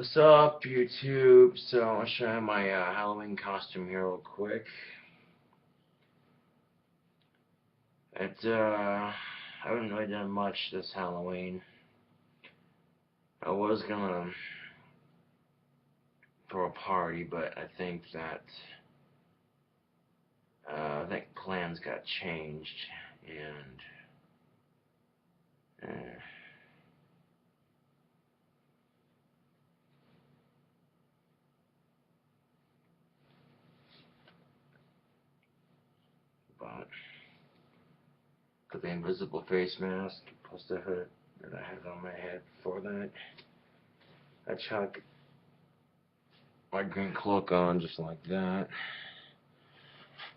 What's up, YouTube? So I'll show you my Halloween costume here real quick. I haven't really done much this Halloween. I was gonna throw a party, but I think plans got changed, and but got the invisible face mask plus the hood that I had on my head before that. I chuck my green cloak on just like that.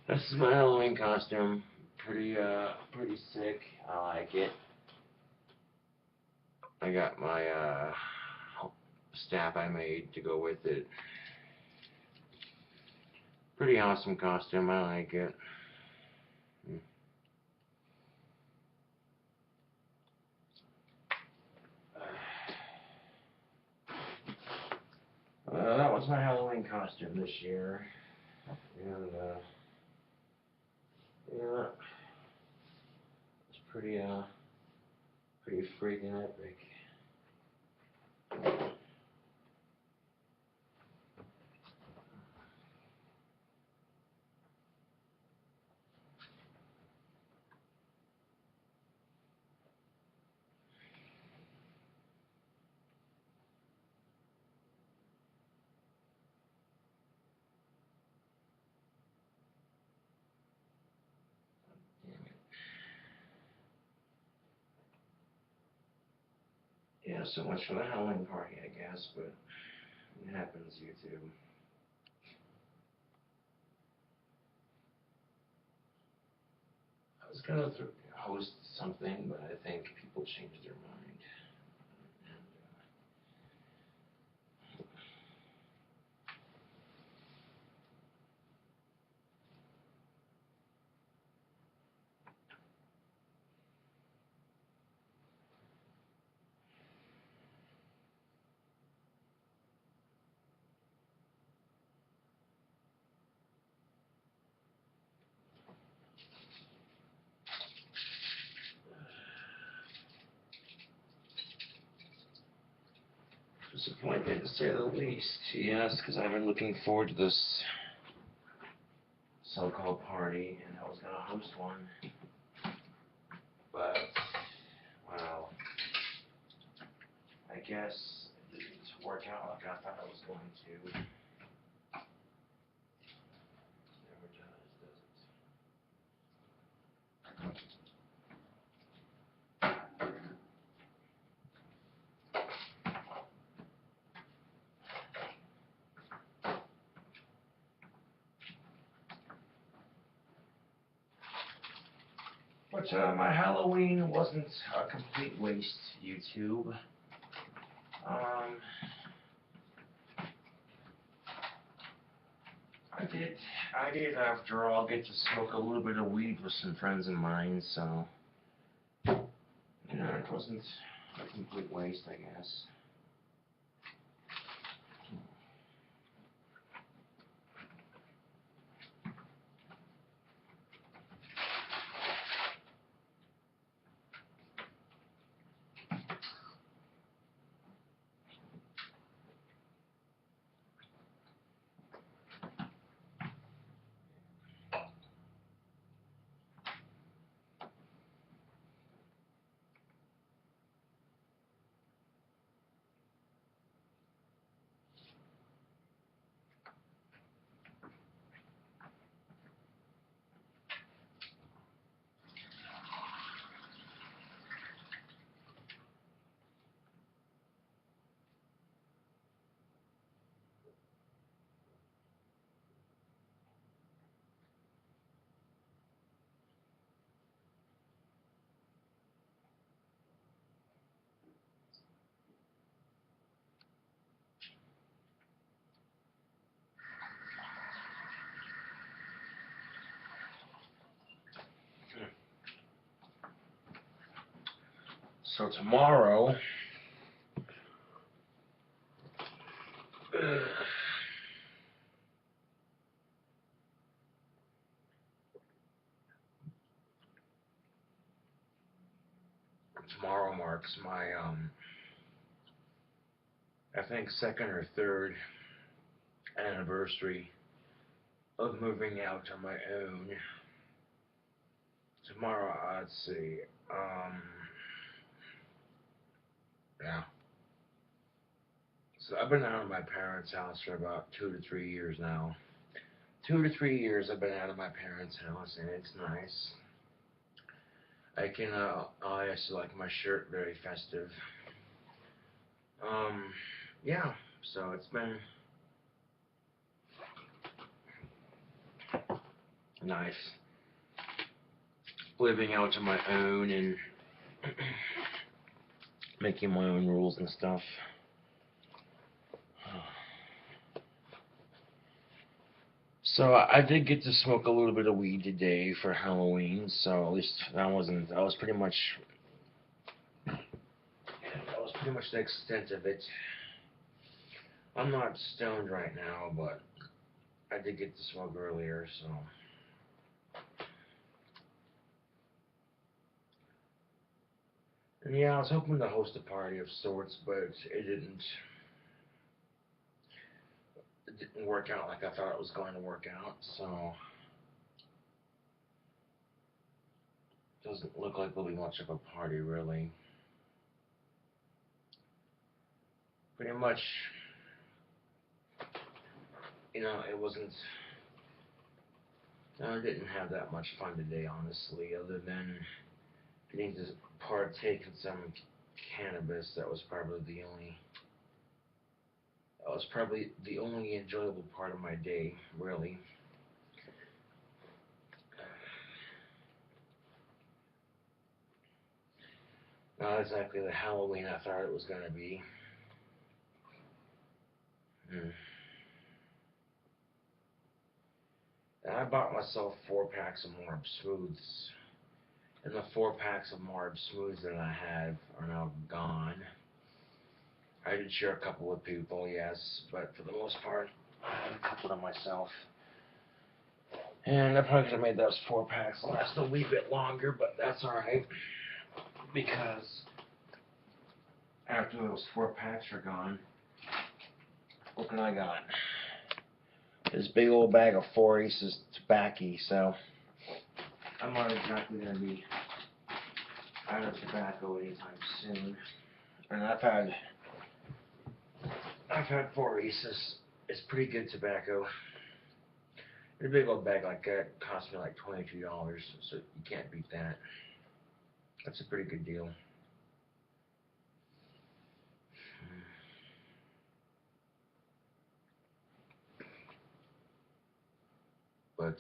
This is my Halloween costume. Pretty sick. I like it. I got my staff I made to go with it. Pretty awesome costume. I like it. That was my Halloween costume this year, and yeah, it's pretty freaking epic. Yeah, so much for the Halloween party, I guess, but it happens, YouTube. I was gonna host something, but I think people changed their mind. Disappointed to say the least. Yes, because I've been looking forward to this so-called party, and I was gonna host one, but well, I guess it didn't work out like I thought it was going to. Never does it? But my Halloween wasn't a complete waste, YouTube. I did after all get to smoke a little bit of weed with some friends of mine, so you know, it wasn't a complete waste, I guess. So tomorrow, tomorrow marks my, I think second or third anniversary of moving out on my own. Tomorrow, let's see, yeah. So I've been out of my parents' house for about 2 to 3 years now. 2 to 3 years I've been out of my parents' house, and it's nice. I can, I actually like my shirt, very festive. Yeah, so it's been nice living out on my own and making my own rules and stuff. So I did get to smoke a little bit of weed today for Halloween, so at least that was pretty much the extent of it. I'm not stoned right now, but I did get to smoke earlier, so. And yeah, I was hoping to host a party of sorts, but it didn't work out like I thought it was going to work out, so doesn't look like there'll be much of a party, really. Pretty much, you know, I didn't have that much fun today, honestly, other than getting to partake in some cannabis. That was probably the only enjoyable part of my day, really. Not exactly the Halloween I thought it was going to be. And I bought myself 4 packs of Marb Smooths. And the 4 packs of Marb Smooths that I have are now gone. I did share a couple with people, yes, but for the most part, I had a couple to myself. And I probably could have made those 4 packs last a wee bit longer, but that's alright. Because after those 4 packs are gone, what can I got? This big old bag of 4 Aces tobacco, so I'm not exactly going to be out of tobacco anytime soon. And I've had 4 Aces. It's pretty good tobacco. A big old bag like that cost me like $22, so you can't beat that. That's a pretty good deal. But,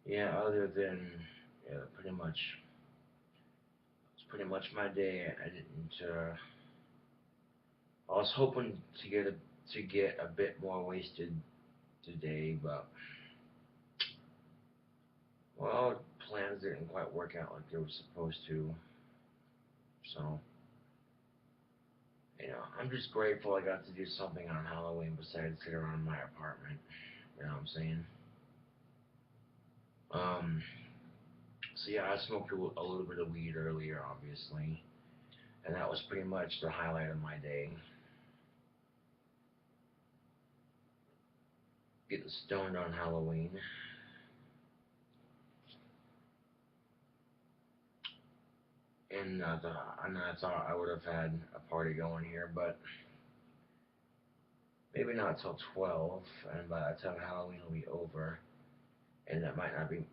yeah, other than, yeah, pretty much my day. I was hoping to get a bit more wasted today, but well, plans didn't quite work out like they were supposed to. So, you know, I'm just grateful I got to do something on Halloween besides sit around my apartment. You know what I'm saying? So yeah, I smoked a little bit of weed earlier, obviously, and that was pretty much the highlight of my day. Getting stoned on Halloween. And I thought I would have had a party going here, but maybe not till 12, and by the time Halloween will be over, and that might not be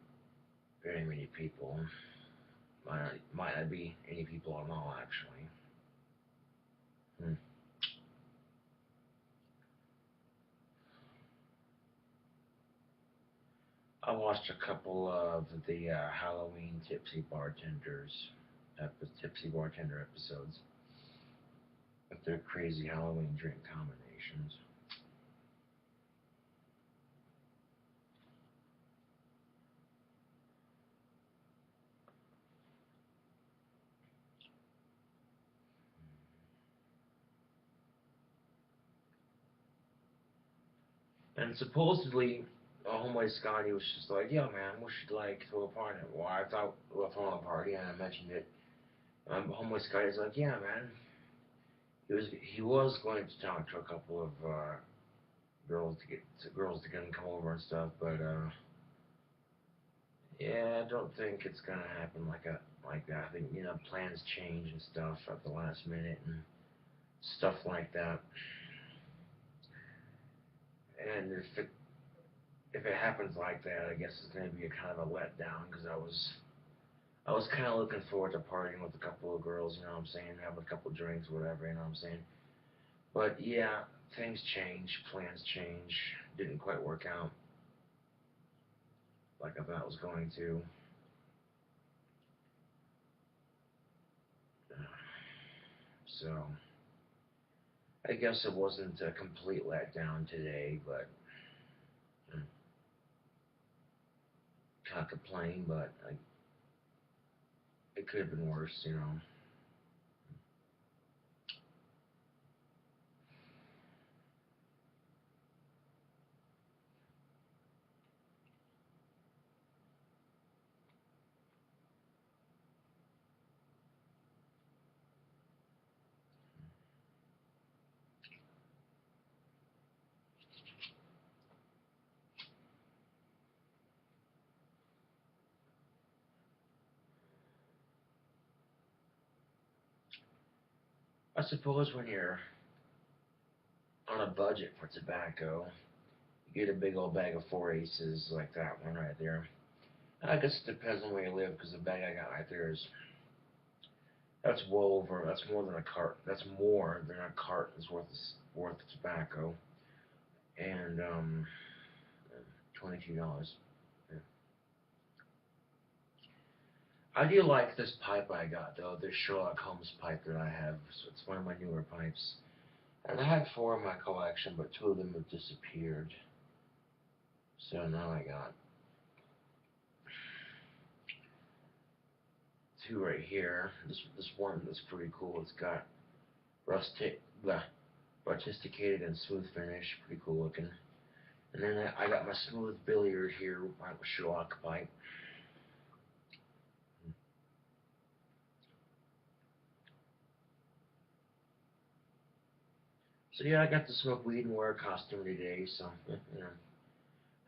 very many people. Might not be any people at all, actually. I watched a couple of the Halloween Tipsy Bartender episodes with their crazy Halloween drink combinations. And supposedly, homeboy Scotty was just like, "Yo, man, we should like throw a party." Well, I thought we were throwing a party, and I mentioned it. Homeboy Scotty's like, "Yeah, man." He was going to talk to a couple of girls to get him to come over and stuff, but yeah, I don't think it's gonna happen like that. I think plans change and stuff at the last minute and stuff like that. And if it happens like that, I guess it's gonna be a kind of a letdown because I was kind of looking forward to partying with a couple of girls. You know what I'm saying? Having a couple of drinks, whatever. You know what I'm saying? But yeah, things change, plans change. Didn't quite work out like I thought it was going to. So I guess it wasn't a complete letdown today, but can't complain. But it could have been worse, you know. I suppose when you're on a budget for tobacco, you get a big old bag of 4 aces like that one right there. I guess it depends on where you live, because the bag I got right there is that's well over. That's more than a cart. That's more than a carton's worth of tobacco, and $22. Yeah. I do like this pipe I got though. This Sherlock Holmes pipe that I have. So it's one of my newer pipes, and I had 4 in my collection, but 2 of them have disappeared. So now I got 2 right here. This one is pretty cool. It's got rustic, blah, rusticated and smooth finish. Pretty cool looking. And then I got my smooth billiard here with my Sherlock pipe. So yeah, I got to smoke weed and wear a costume today. So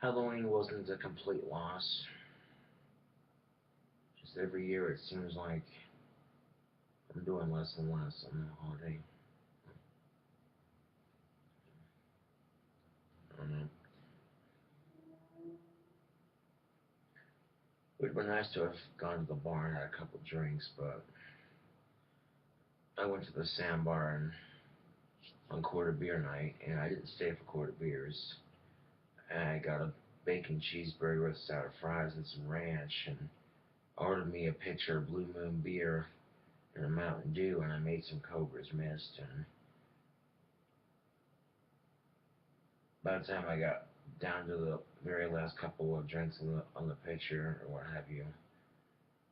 Halloween wasn't a complete loss. Just every year it seems like I'm doing less and less on the holiday. I don't know. It would have been nice to have gone to the bar and had a couple drinks, but I went to the sandbar and on quarter beer night, and I didn't stay for quarter beers. And I got a bacon cheeseburger with sour fries and some ranch, and ordered me a pitcher of Blue Moon beer and a Mountain Dew, and I made some Cobra's Mist. And by the time I got down to the very last couple of drinks on the pitcher or what have you,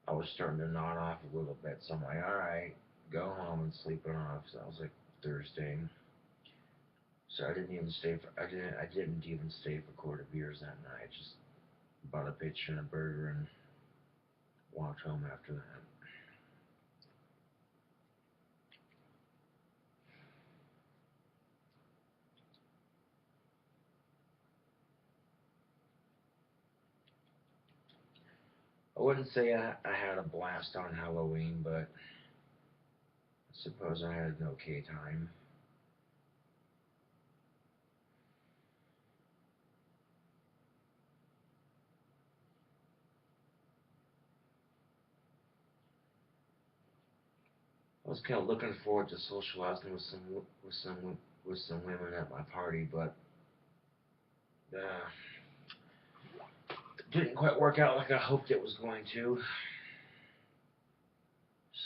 I was starting to nod off a little bit. So I'm like, all right, go home and sleep it off. So that was like Thursday. So I didn't even stay for quarter beers that night. Just bought a pitcher and a burger and walked home after that. I wouldn't say I had a blast on Halloween, but I suppose I had an okay time. I was kind of looking forward to socializing with some women at my party, but uh, it didn't quite work out like I hoped it was going to.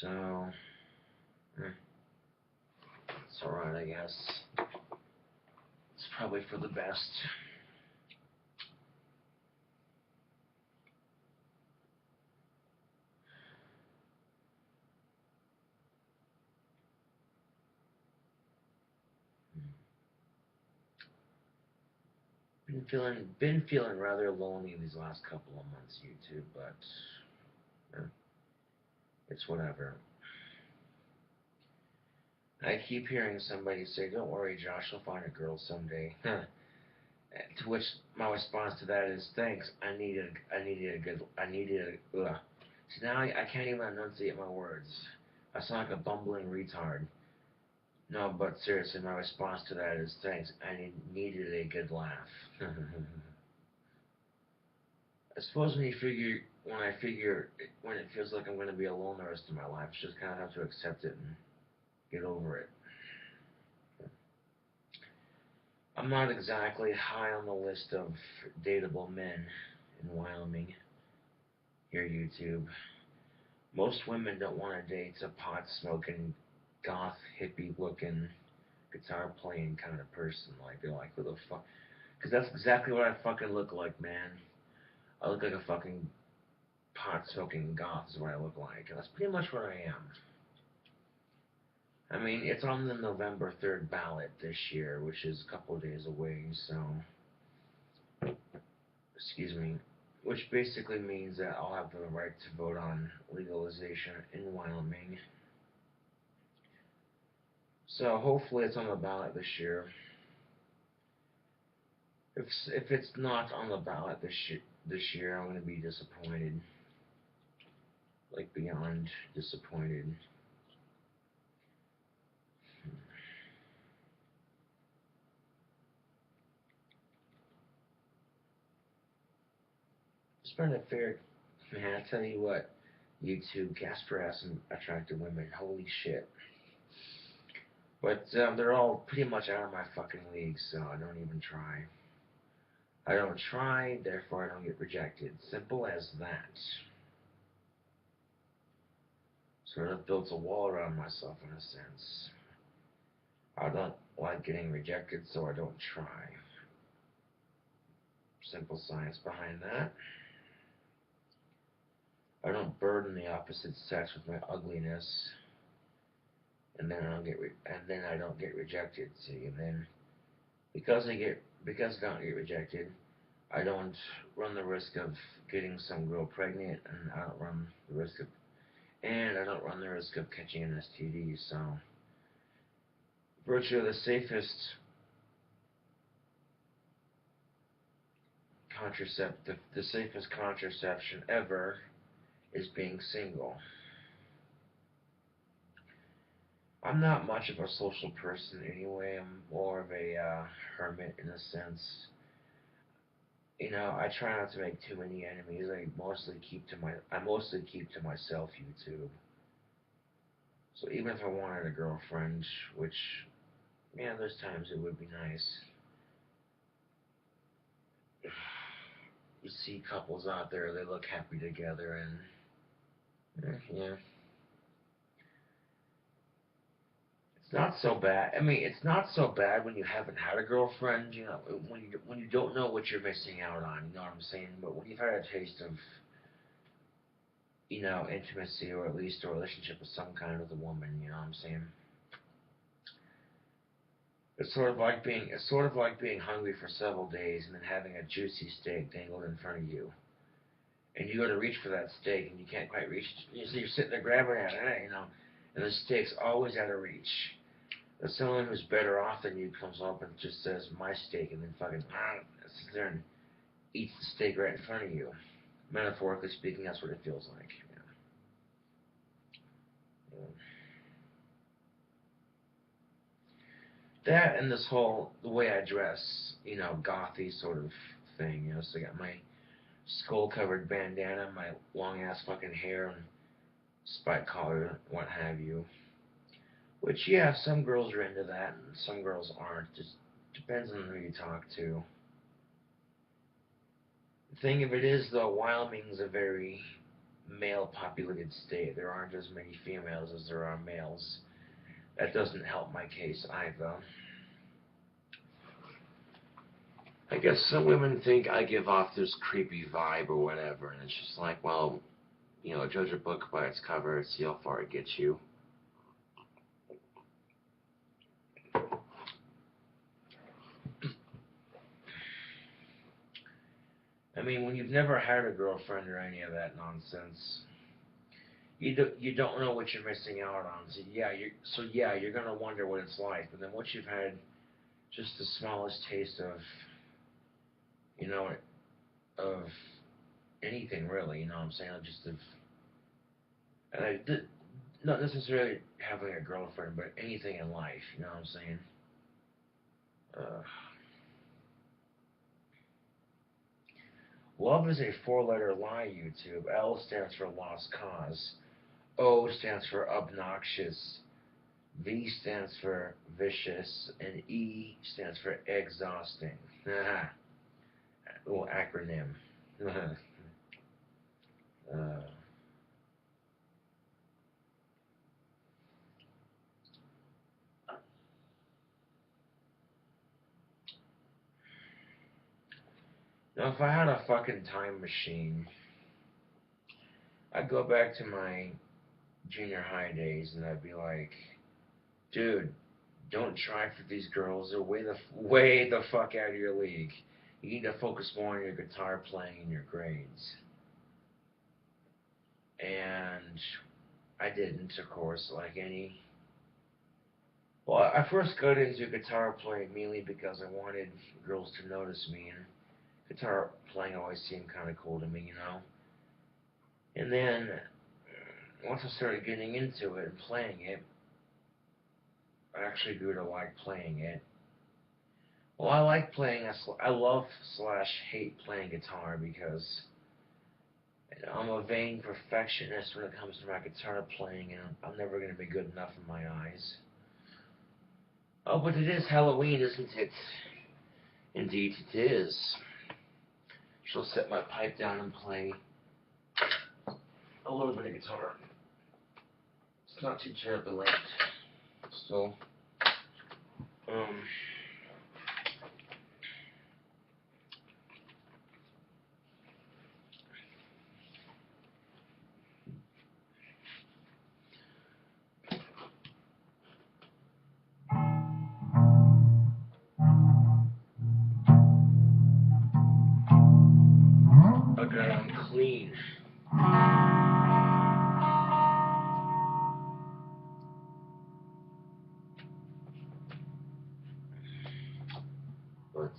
So it's alright, I guess. It's probably for the best. Been feeling rather lonely these last couple of months, YouTube, but it's whatever. I keep hearing somebody say, "Don't worry, Josh, you'll find a girl someday." To which my response to that is, "Thanks. I needed a." Ugh. So now I can't even enunciate my words. I sound like a bumbling retard. No, but seriously, my response to that is, "Thanks. Needed a good laugh." I suppose when it feels like I'm going to be alone the rest of my life, I just kind of have to accept it and get over it. I'm not exactly high on the list of dateable men in Wyoming. Here, YouTube. Most women don't want to date a pot smoking, goth, hippie looking, guitar playing kind of person. Like, they're like, who the fuck? Because that's exactly what I fucking look like, man. I look like a fucking pot smoking goth, is what I look like. And that's pretty much what I am. I mean, it's on the November 3rd ballot this year, which is a couple of days away, so. Excuse me. Which basically means that I'll have the right to vote on legalization in Wyoming. So hopefully it's on the ballot this year. If it's not on the ballot this year, I'm going to be disappointed. Like, beyond disappointed. It's been a fair. Man, I tell you what, YouTube, Casper has some attractive women. Holy shit. But they're all pretty much out of my fucking league, so I don't even try. I don't try, therefore I don't get rejected. Simple as that. Sort of built a wall around myself in a sense. I don't like getting rejected, so I don't try. Simple science behind that. I don't burden the opposite sex with my ugliness, and then I don't get rejected. See, and then because I don't get rejected, I don't run the risk of getting some girl pregnant, and I don't run the risk of catching an STD. So, virtually the safest contraception ever is being single. I'm not much of a social person anyway. I'm more of a hermit in a sense. I try not to make too many enemies. I mostly keep to myself, YouTube. So even if I wanted a girlfriend, which, yeah, there's times it would be nice. You see couples out there, they look happy together, and yeah, it's not so bad. I mean, it's not so bad when you haven't had a girlfriend. When you don't know what you're missing out on. You know what I'm saying? But when you've had a taste of intimacy, or at least a relationship of some kind with a woman, you know what I'm saying? It's sort of like being hungry for several days and then having a juicy steak dangled in front of you. And you go to reach for that steak and you can't quite reach it. So you're sitting there grabbing at it, and the steak's always out of reach. But someone who's better off than you comes up and just says, "My steak," and then fucking sits there and eats the steak right in front of you. Metaphorically speaking, that's what it feels like. Yeah. That and the way I dress, gothy sort of thing. So I got my skull-covered bandana, my long-ass fucking hair, and spike collar, what have you. Which, yeah, some girls are into that, and some girls aren't. Just depends on who you talk to. The thing of it is, though, Wyoming's a very male-populated state. There aren't as many females as there are males. That doesn't help my case either. I guess some women think I give off this creepy vibe or whatever, and it's just like, well, judge a book by its cover, see how far it gets you. I mean, when you've never had a girlfriend or any of that nonsense, you don't know what you're missing out on. So you're gonna wonder what it's like. But then once you've had just the smallest taste of, you know, of anything really, you know what I'm saying? Just of, not necessarily having a girlfriend, but anything in life, you know what I'm saying? Love is a four-letter lie, YouTube. L stands for lost cause. O stands for obnoxious. V stands for vicious. And E stands for exhausting. A little acronym. Now, if I had a fucking time machine, I'd go back to my junior high days and I'd be like, dude, don't try for these girls. They're way the fuck out of your league. You need to focus more on your guitar playing and your grades. And I didn't, of course, like any. Well, I first got into guitar playing mainly because I wanted girls to notice me, and guitar playing always seemed kind of cool to me, you know. And then once I started getting into it and playing it, I actually grew to like playing it. Well, I like playing. I love / hate playing guitar because I'm a vain perfectionist when it comes to my guitar playing, and I'm never going to be good enough in my eyes. Oh, but it is Halloween, isn't it? Indeed it is. She'll set my pipe down and play a little bit of guitar. It's not too terribly late. So, okay, I'm clean. But,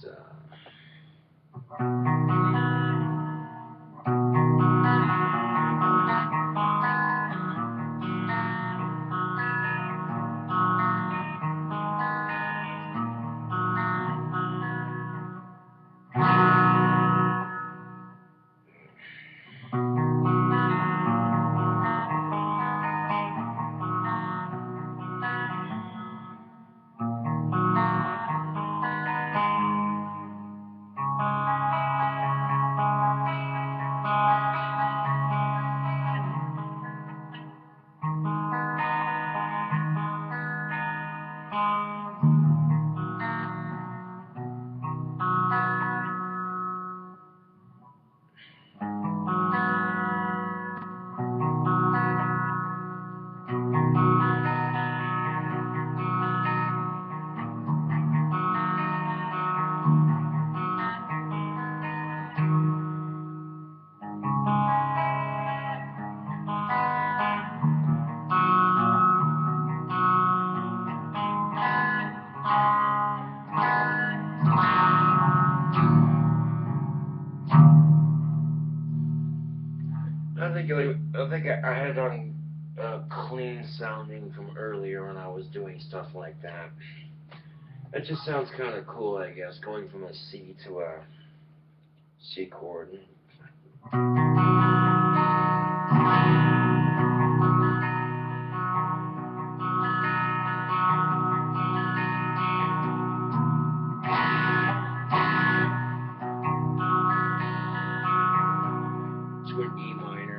I think I had it on clean sounding from earlier when I was doing stuff like that. It just sounds kind of cool, I guess, going from a C to a C chord. To an E minor.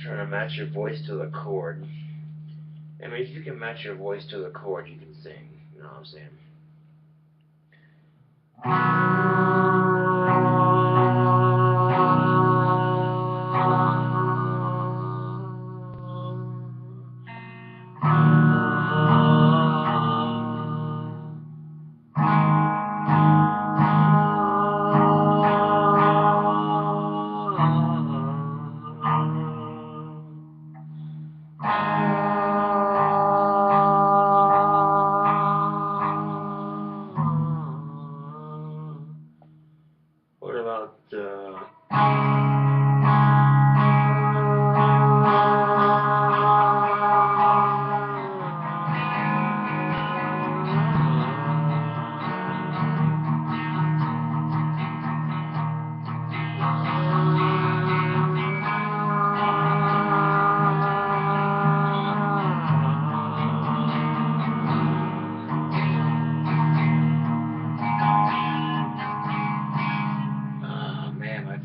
trying to match your voice to the chord. I mean, if you can match your voice to the chord, you can sing. You know what I'm saying? What about man, my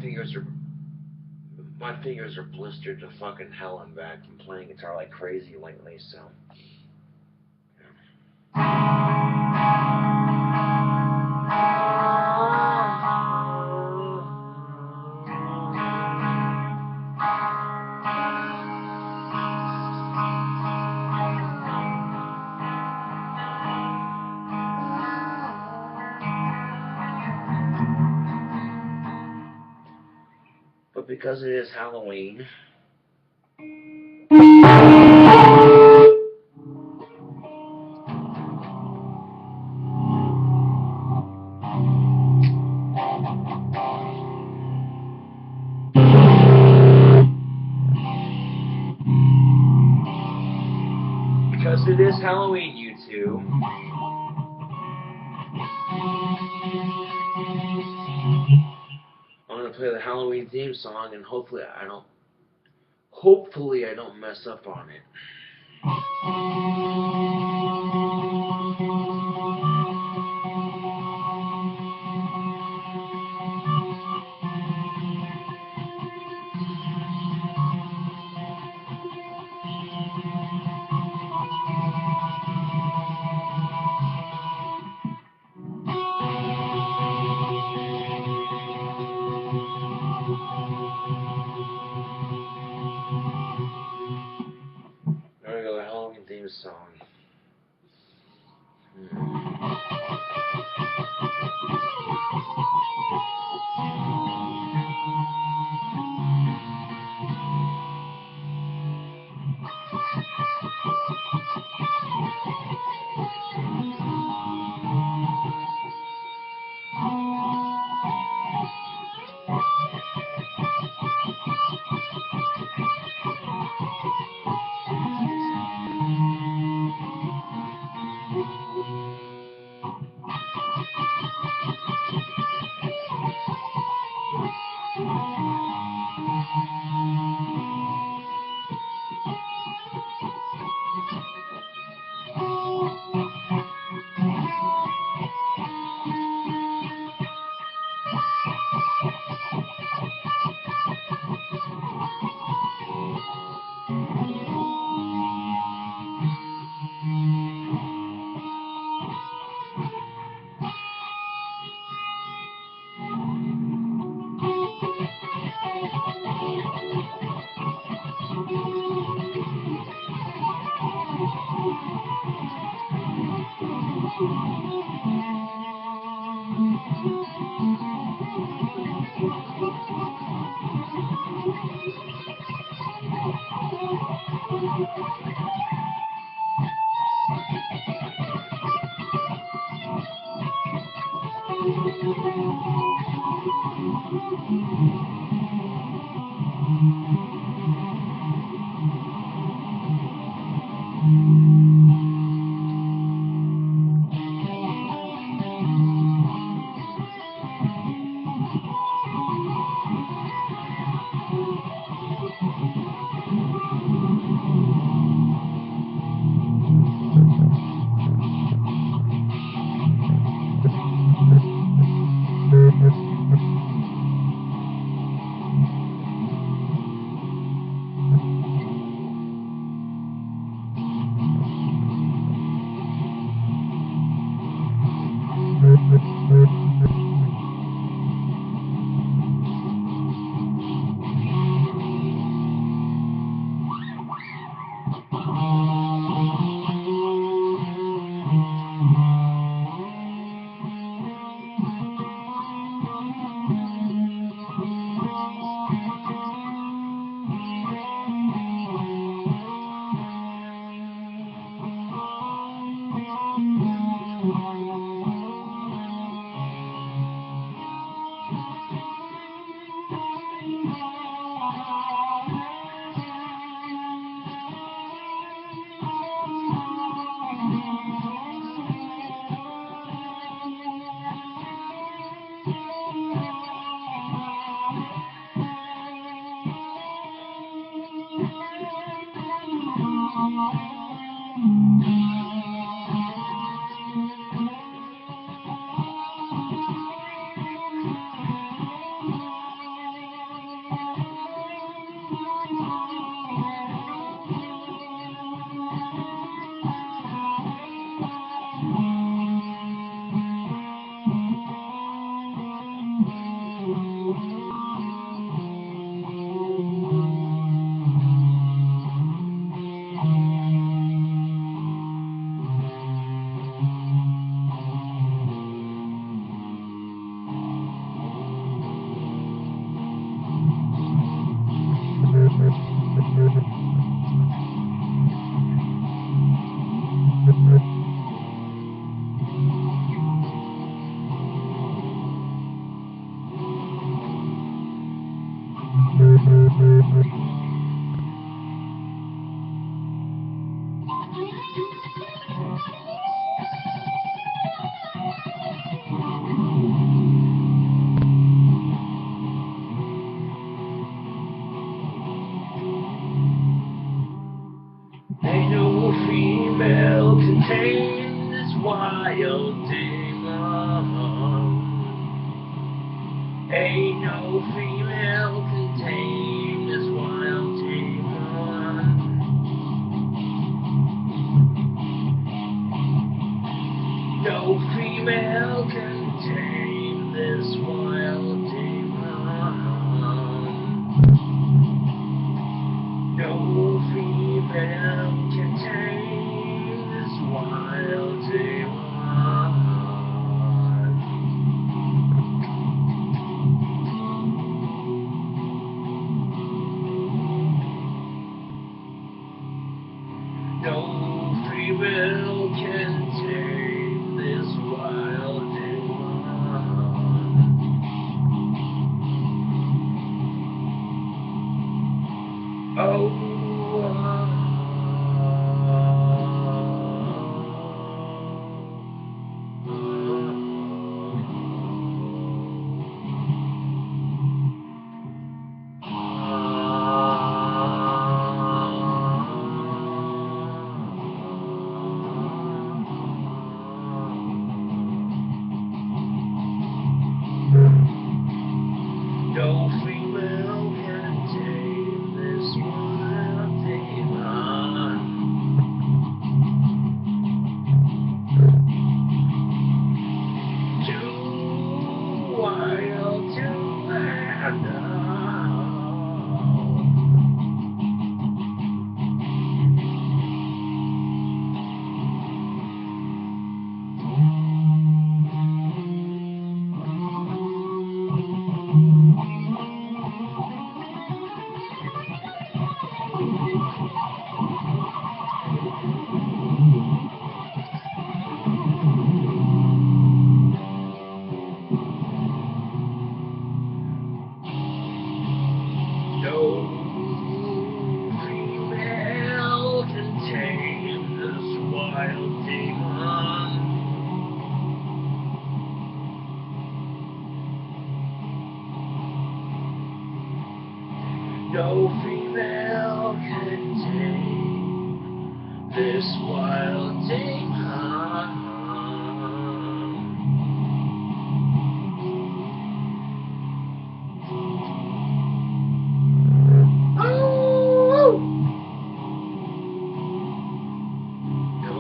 fingers are blistered to fucking hell and back from playing guitar like crazy lately, so. But because it is Halloween, you two, I'm gonna play the Halloween theme song, and hopefully I don't mess up on it. There we go, the Halloween theme song. Ain't no female contained this wild demon. Ain't no female contained this wild demon. No female contained this wild demon. No female contained this wild demon. No female can tame this wild demon. Oh, no female can tame this wild demon. Too wild to handle. No female can tame this wild demon. No female can tame this wild demon. Oh! No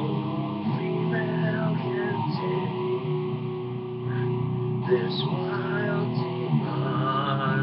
female can tame this wild demon.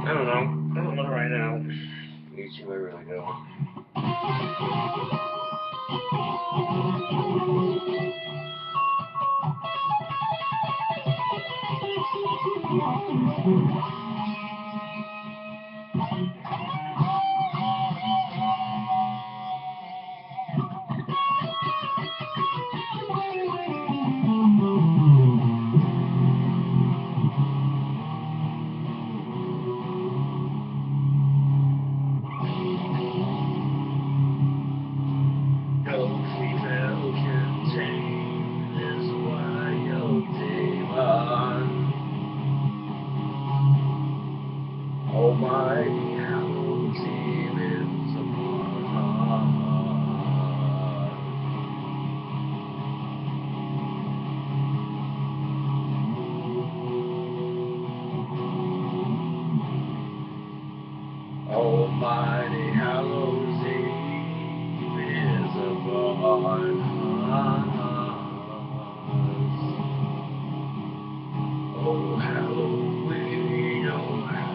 I don't know right now. You see where I really go. Almighty Hallow's Eve is upon us. Almighty Hallow's Eve is upon us. Oh Halloween, oh Halloween.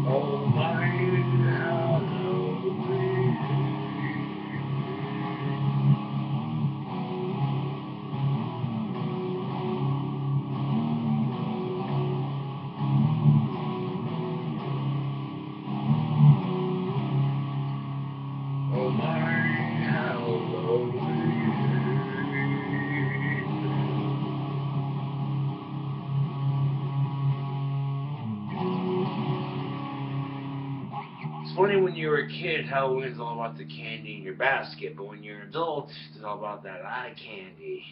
Almighty Halloween. It's funny when you were a kid, Halloween's all about the candy in your basket, but when you're an adult, it's all about that eye candy.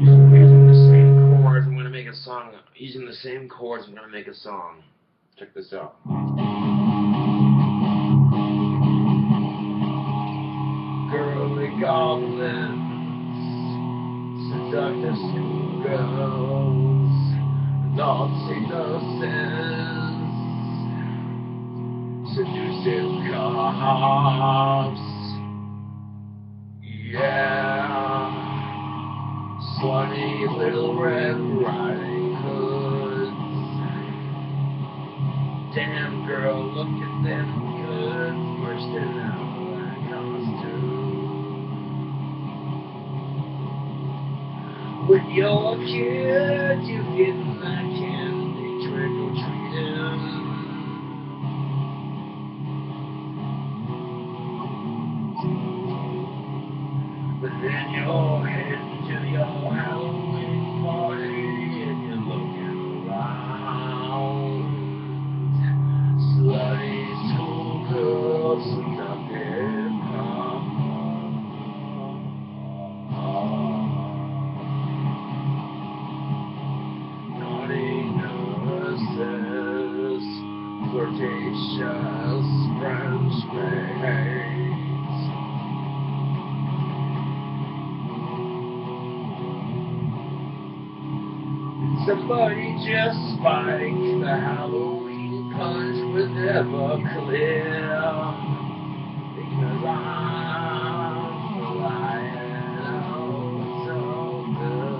Using the same chords, I'm gonna make a song. Using the same chords, I'm gonna make a song. Check this out. Girly goblins, seductive schoolgirls, naughty nurses, seductive cops, yeah, slutty little Red Riding Hoods. Damn girl, look at them goods bursting out of that costume. When you're a kid, you get that candy trick or treating. But then you're heading to your Halloween party and you're looking around. Slutty schoolgirls, seductive cops. Flirtatious French maids. Somebody just spike the Halloween punch with Everclear, because I'm flying out so good.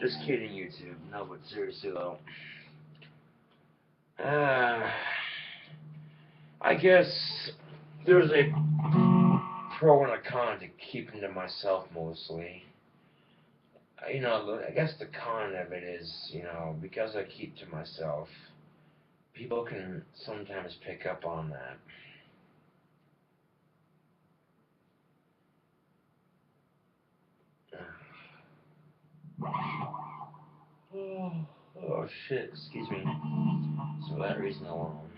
Just kidding, YouTube. No, but seriously though. I guess there's a pro and a con to keeping to myself mostly. I guess the con of it is, because I keep to myself, people can sometimes pick up on that. Oh shit, excuse me. So for that reason alone.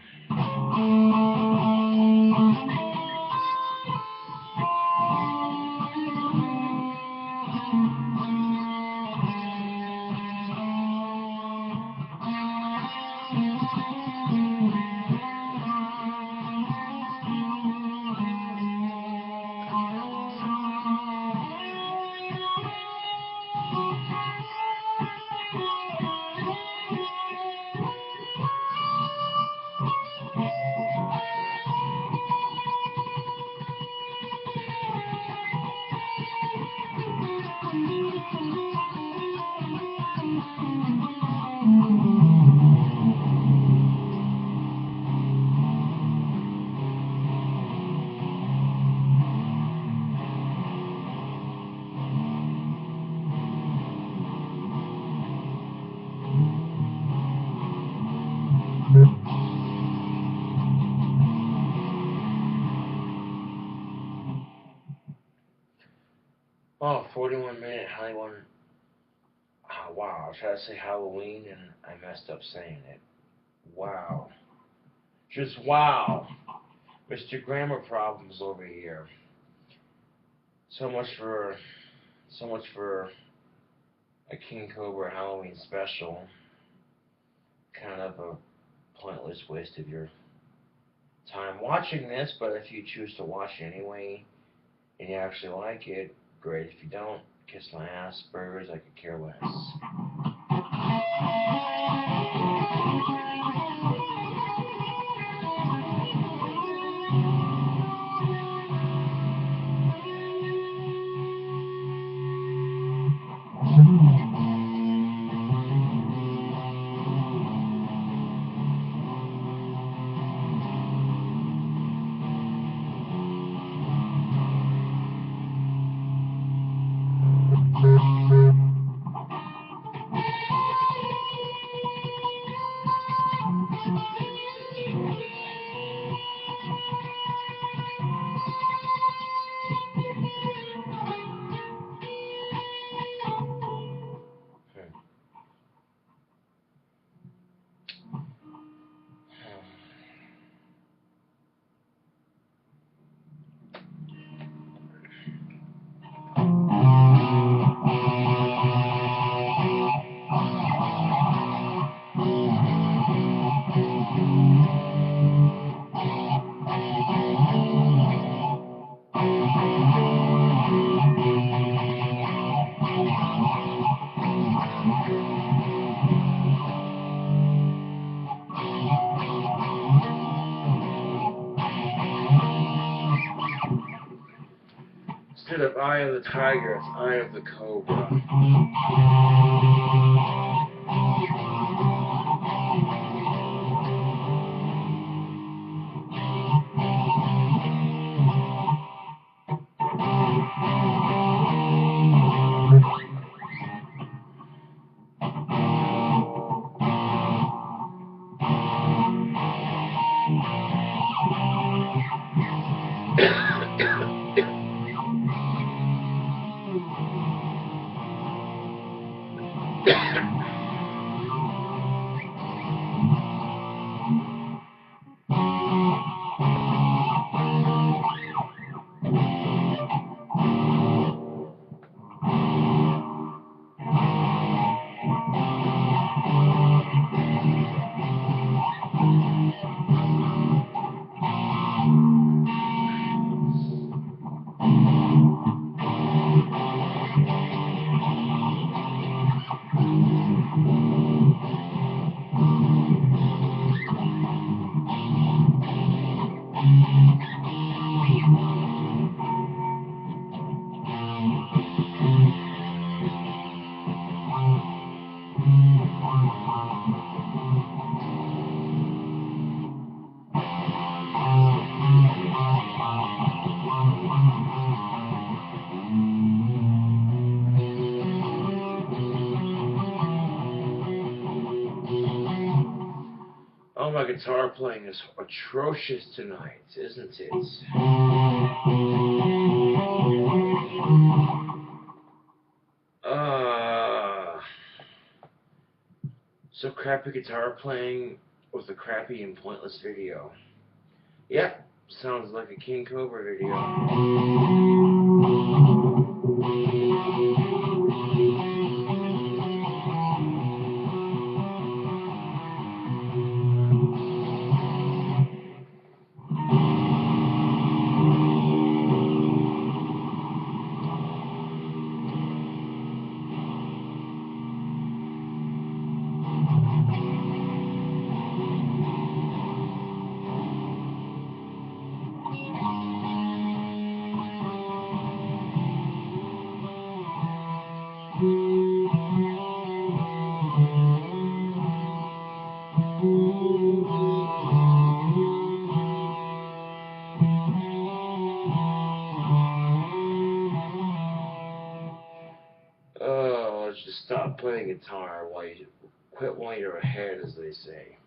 Oh, 41-minute Hollywood Wow, I tried to say Halloween and I messed up saying it. Wow. Just wow. Mr. Grammar Problems over here. So much for a King Cobra Halloween special. Kind of a pointless waste of your time watching this, but if you choose to watch it anyway and you actually like it, great. If you don't, kiss my ass, burgers, I could care less. Instead of Eye of the Tiger, it's Eye of the Cobra. Oh, my guitar playing is atrocious tonight, isn't it? So crappy guitar playing with a crappy and pointless video. Yep, sounds like a King Cobra video. Oh, let's just stop playing guitar while you quit while you're ahead, as they say.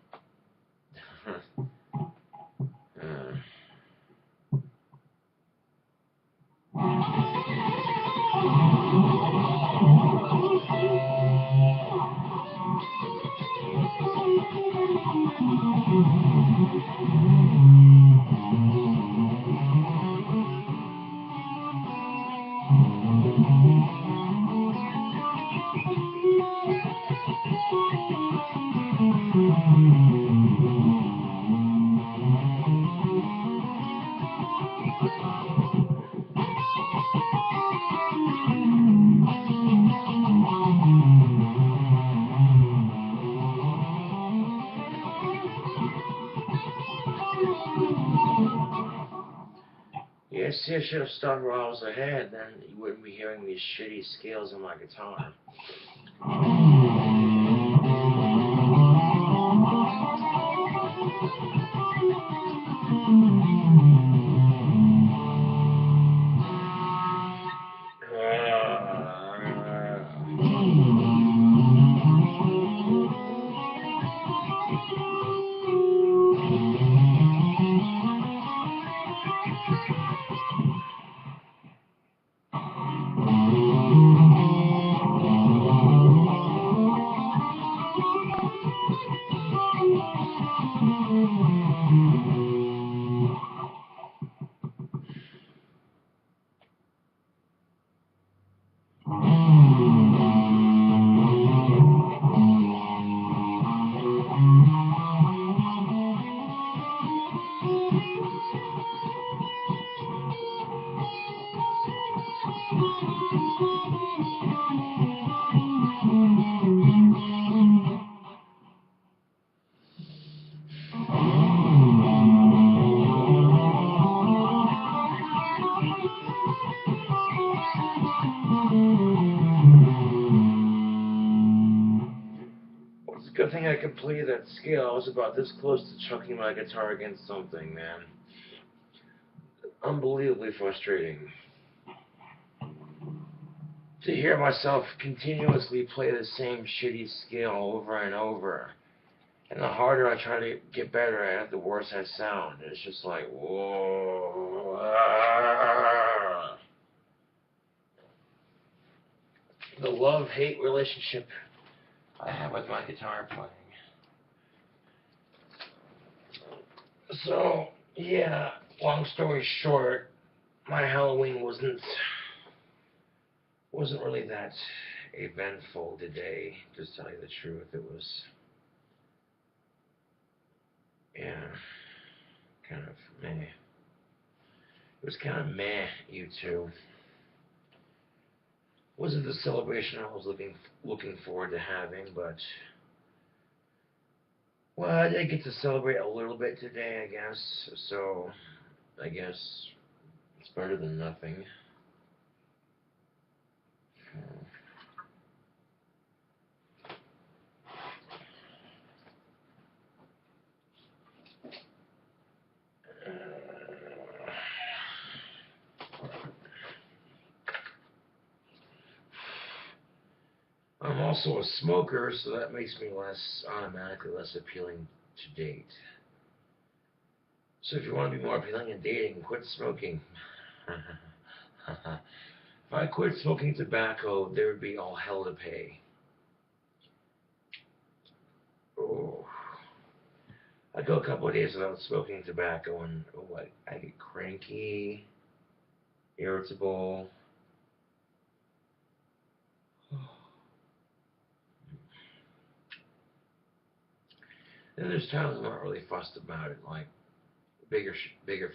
Yeah, see, I should have started while I was ahead, then you wouldn't be hearing these shitty scales on my guitar. Well, it's a good thing I completed that scale. I was about this close to chucking my guitar against something, man. Unbelievably frustrating. To hear myself continuously play the same shitty scale over and over. And the harder I try to get better at it, the worse I sound. It's just like, whoa. The love-hate relationship I have with my guitar playing. So, yeah, long story short, my Halloween wasn't really that eventful today, to tell you the truth. It was, yeah, kind of meh. It was kind of meh, you two. Wasn't the celebration I was looking forward to having, but well, I did get to celebrate a little bit today, I guess. So, I guess it's better than nothing. I'm also a smoker, so that makes me automatically less appealing to date. So if you want to be more appealing in dating, quit smoking. If I quit smoking tobacco, there would be all hell to pay. Oh. I go a couple of days without smoking tobacco, and I get cranky, irritable. Then there's times I'm not really fussed about it, like bigger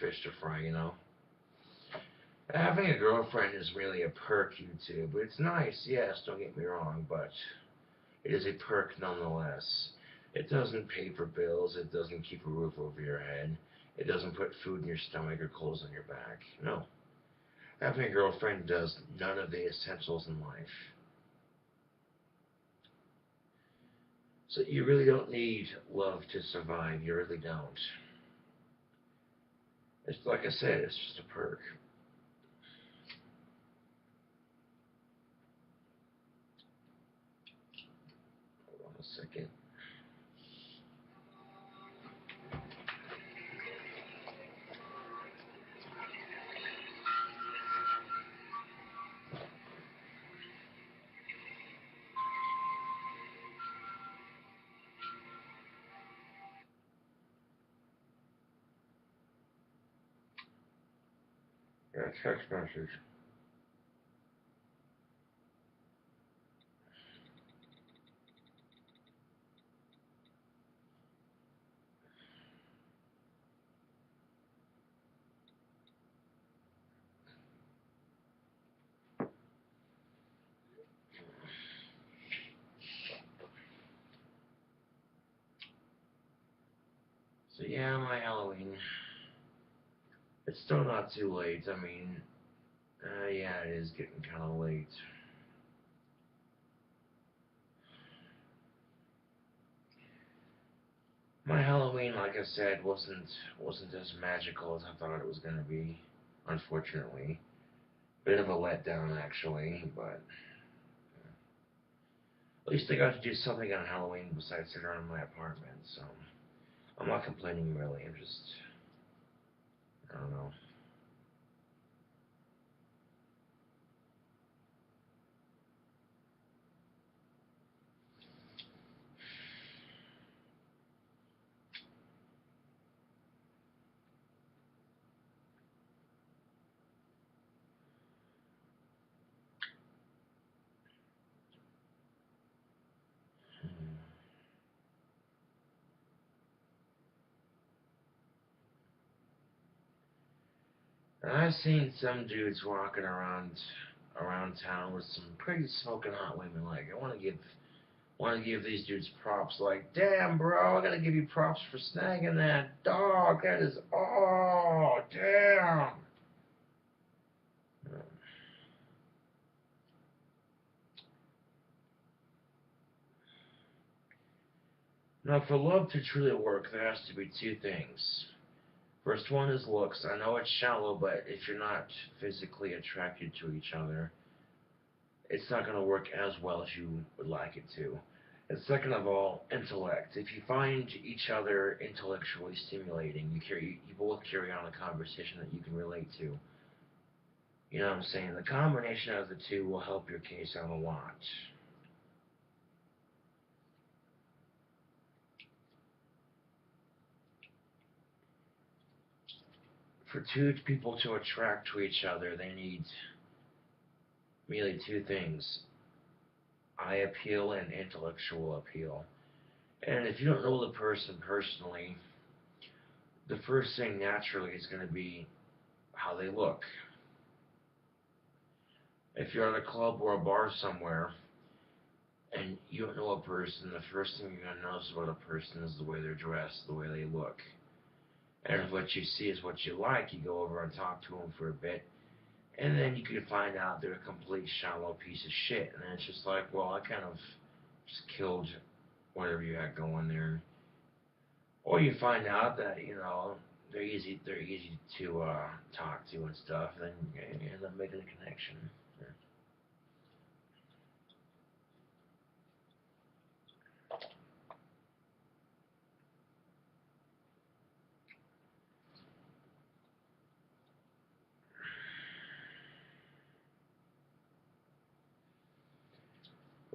fish to fry, you know. Having a girlfriend is really a perk, you two, but it's nice, yes, don't get me wrong, but it is a perk nonetheless. It doesn't pay for bills, it doesn't keep a roof over your head, it doesn't put food in your stomach or clothes on your back. No. Having a girlfriend does none of the essentials in life. So you really don't need love to survive. You really don't. It's like I said, it's just a perk. Hold on a second. Got a text message. So yeah, my Halloween. It's still not too late. I mean, yeah, it is getting kind of late. My Halloween, like I said, wasn't as magical as I thought it was gonna be. Unfortunately, bit of a letdown actually, but at least I got to do something on Halloween besides sit around my apartment. So I'm not complaining really. I'm just, I don't know. And I've seen some dudes walking around town with some pretty smoking hot women. Like I want to give these dudes props. Like, damn, bro, I gotta give you props for snagging that dog. That is, oh, damn. Now, for love to truly work, there has to be two things. First one is looks. I know it's shallow, but if you're not physically attracted to each other, it's not going to work as well as you would like it to. And second of all, intellect. If you find each other intellectually stimulating, you both carry on a conversation that you can relate to. You know what I'm saying? The combination of the two will help your case out a lot. For two people to attract to each other, they need merely two things: eye appeal and intellectual appeal. And if you don't know the person personally, the first thing naturally is going to be how they look. If you're at a club or a bar somewhere and you don't know a person, the first thing you're going to notice about a person is the way they're dressed, the way they look. And if what you see is what you like, you go over and talk to them for a bit, and then you can find out they're a complete shallow piece of shit. And then it's just like, well, I kind of just killed whatever you had going there. Or you find out that, they're easy to talk to and stuff, and then you end up making a connection.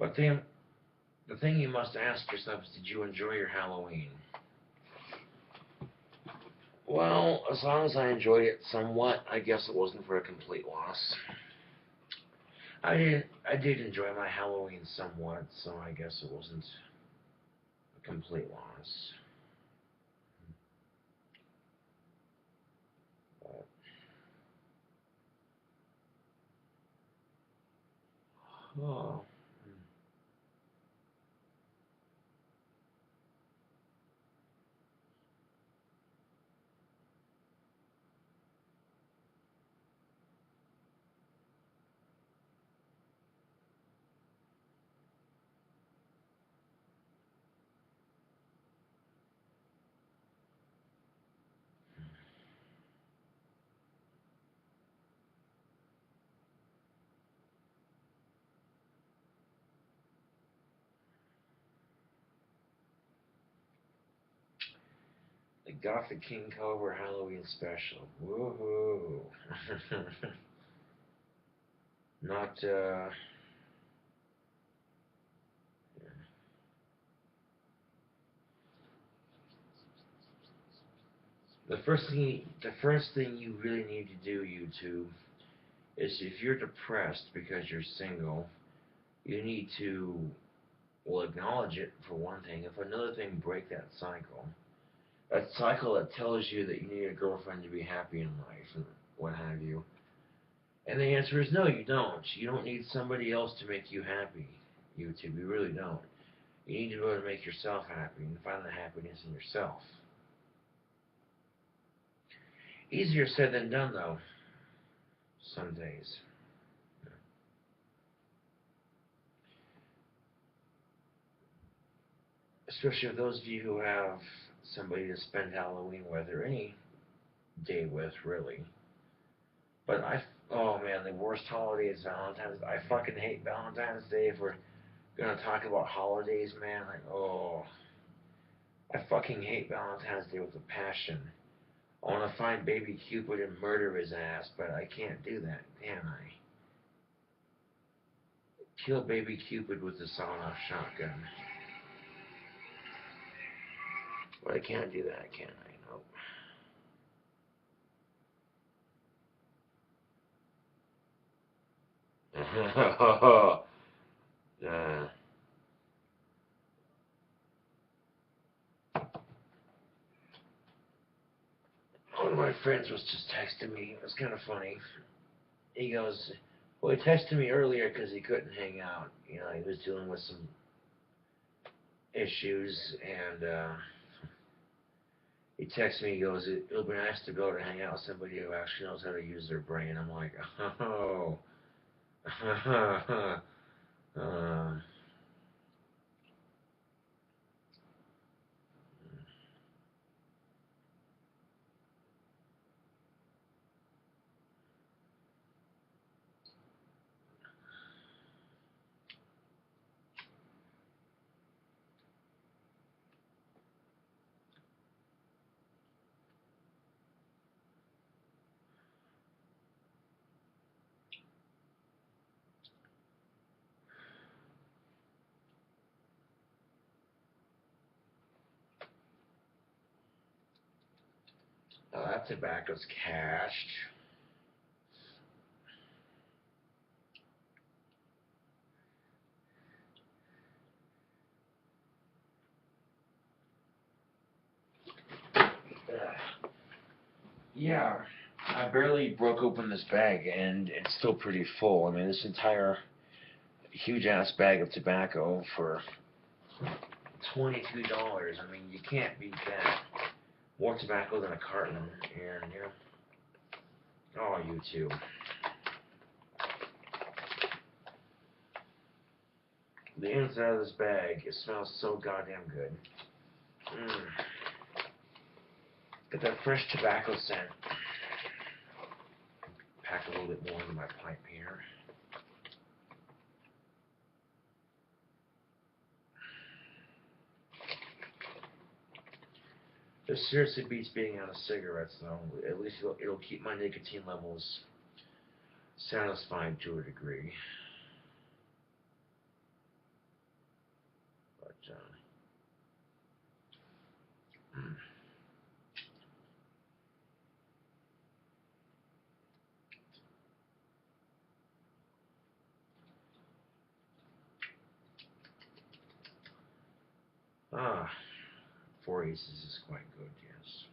But the thing you must ask yourself is, did you enjoy your Halloween? Well, as long as I enjoyed it somewhat, I guess it wasn't for a complete loss. I did enjoy my Halloween somewhat, so I guess it wasn't a complete loss. But, oh. The Gothic King Cobra Halloween special. Woohoo! Not, the first thing you really need to do, YouTube, is if you're depressed because you're single, you need to, well, acknowledge it for one thing. If another thing, break that cycle. That cycle that tells you that you need a girlfriend to be happy in life and what have you. And the answer is no, you don't. You don't need somebody else to make you happy, YouTube. You really don't. You need to be able to make yourself happy and find the happiness in yourself. Easier said than done, though. Some days. Especially for those of you who have somebody to spend Halloween with, or any day with, really. But oh man, the worst holiday is Valentine's. I fucking hate Valentine's Day. If we're gonna talk about holidays, man, like, oh, I fucking hate Valentine's Day with a passion. I want to find baby Cupid and murder his ass, but I can't do that, can I? Kill baby Cupid with a sawed-off shotgun. But I can't do that, can I? Nope. One of my friends was just texting me. It was kind of funny. He goes, well, he texted me earlier because he couldn't hang out. You know, he was dealing with some issues, and he texted me. He goes, it'll be nice to be able to hang out with somebody who actually knows how to use their brain. I'm like, oh, uh, that tobacco's cashed. Yeah, I barely broke open this bag, and it's still pretty full. I mean, this entire huge ass bag of tobacco for $22. I mean, you can't beat that. More tobacco than a carton, and yeah. Oh, you too. The inside of this bag, it smells so goddamn good. Get that fresh tobacco scent. Pack a little bit more into my pipe here. This seriously beats being out of cigarettes, though. At least it'll keep my nicotine levels satisfied to a degree. But, ah, 4 aces is quite good, yes.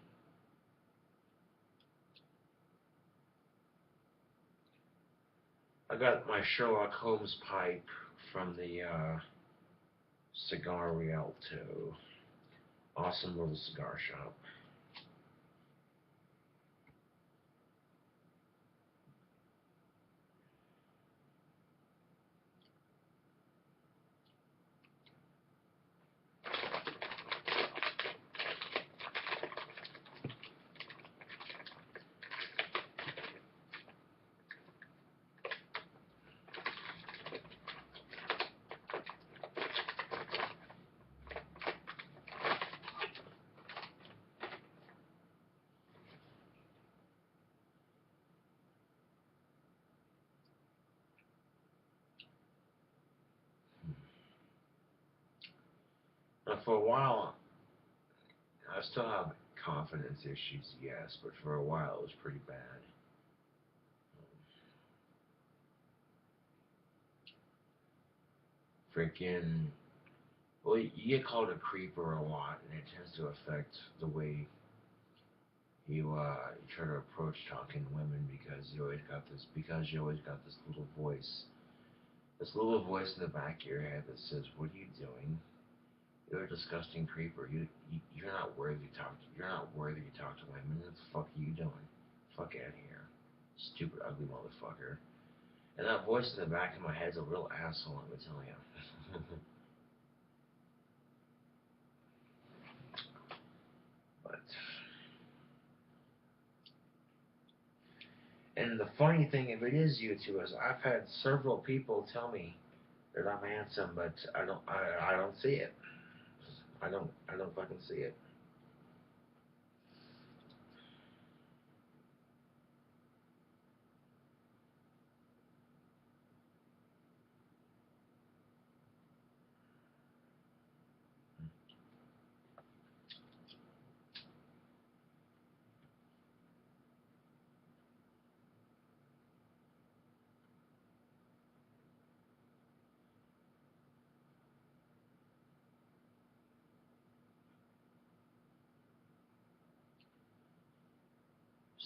I got my Sherlock Holmes pipe from the Cigar Rialto. Awesome little cigar shop. Now, for a while, I still have confidence issues, yes, but for a while it was pretty bad. Freaking, well, you get called a creeper a lot, and it tends to affect the way you try to approach talking women because you always got this little voice. This little voice in the back of your head that says, "What are you doing? You're a disgusting creeper. You're not worthy to talk. You're not worthy to talk to women. What the fuck are you doing?" Fuck out of here. Stupid, ugly motherfucker. And that voice in the back of my head's a real asshole, let me tell you. But... And the funny thing, if it is you two, is I've had several people tell me that I'm handsome, but I don't see it. I don't fucking see it.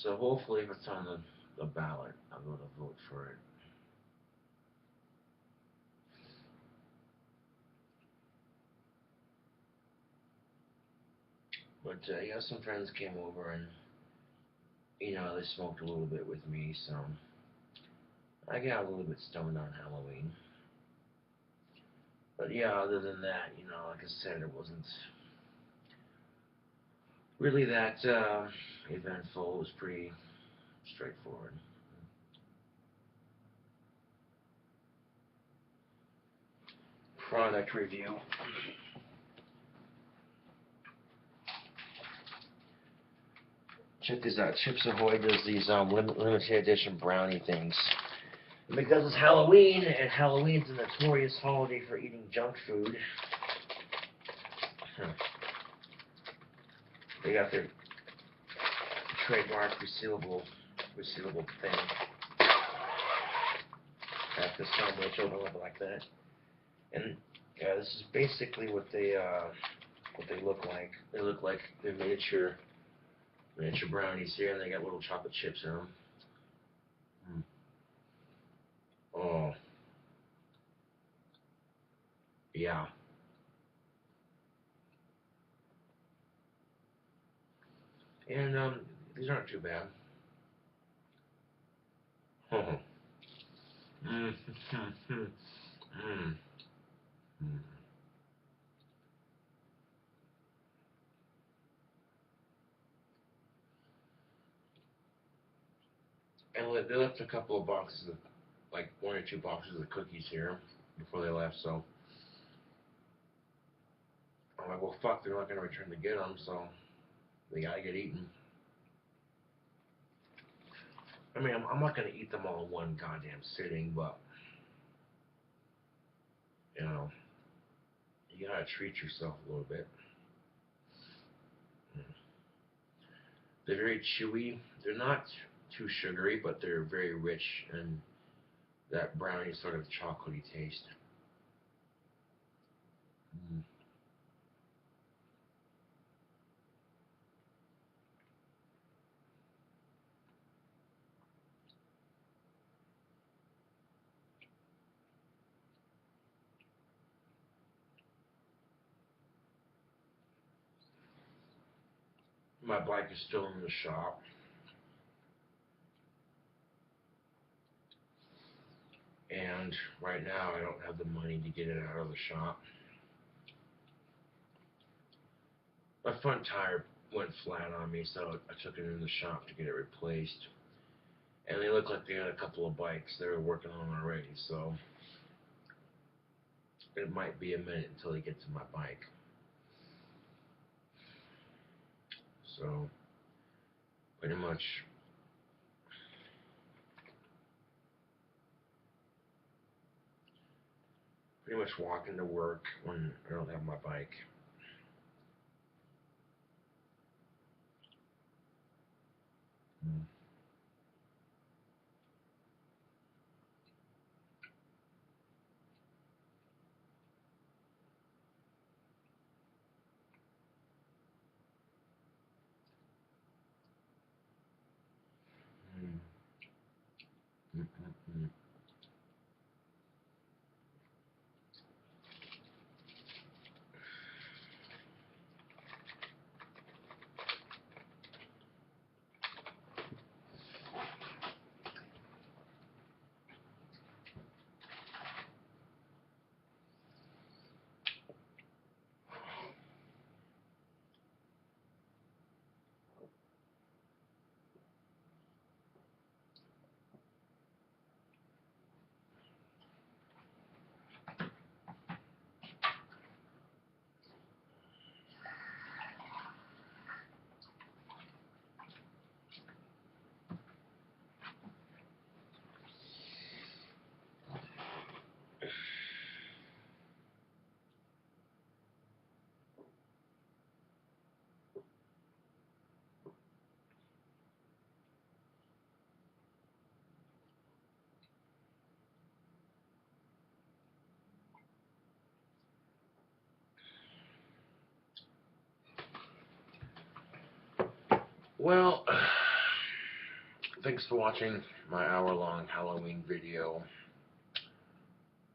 So hopefully if it's on the ballot, I'm going to vote for it. But yeah, some friends came over and, you know, they smoked a little bit with me, so I got a little bit stoned on Halloween. But yeah, other than that, you know, like I said, it wasn't really that eventful. It was pretty straightforward. Product review. Check this out. Chips Ahoy does these limited edition brownie things. And because it's Halloween, and Halloween's a notorious holiday for eating junk food, they got their trademark resealable thing. Have the sandwich open up like that. And yeah, this is basically what they look like. They look like they're miniature brownies here, and they got little chocolate chips in them. Oh, yeah. And these aren't too bad. Mm. And they left a couple of boxes of, like 1 or 2 boxes of cookies here before they left, so I'm like, well, fuck, they're not going to return to get them, so they got to get eaten. I mean, I'm not going to eat them all in one goddamn sitting, but, you know, you got to treat yourself a little bit. They're very chewy. They're not too sugary, but they're very rich, and that brownie sort of chocolatey taste. My bike is still in the shop. And right now I don't have the money to get it out of the shop. My front tire went flat on me, so I took it in the shop to get it replaced. And they look like they had a couple of bikes they were working on already, so it might be a minute until they get to my bike. So, pretty much walking to work when I don't have my bike. Well, thanks for watching my hour-long Halloween video.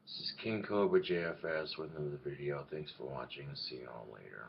This is KingCobraJFS with another video. Thanks for watching. See you all later.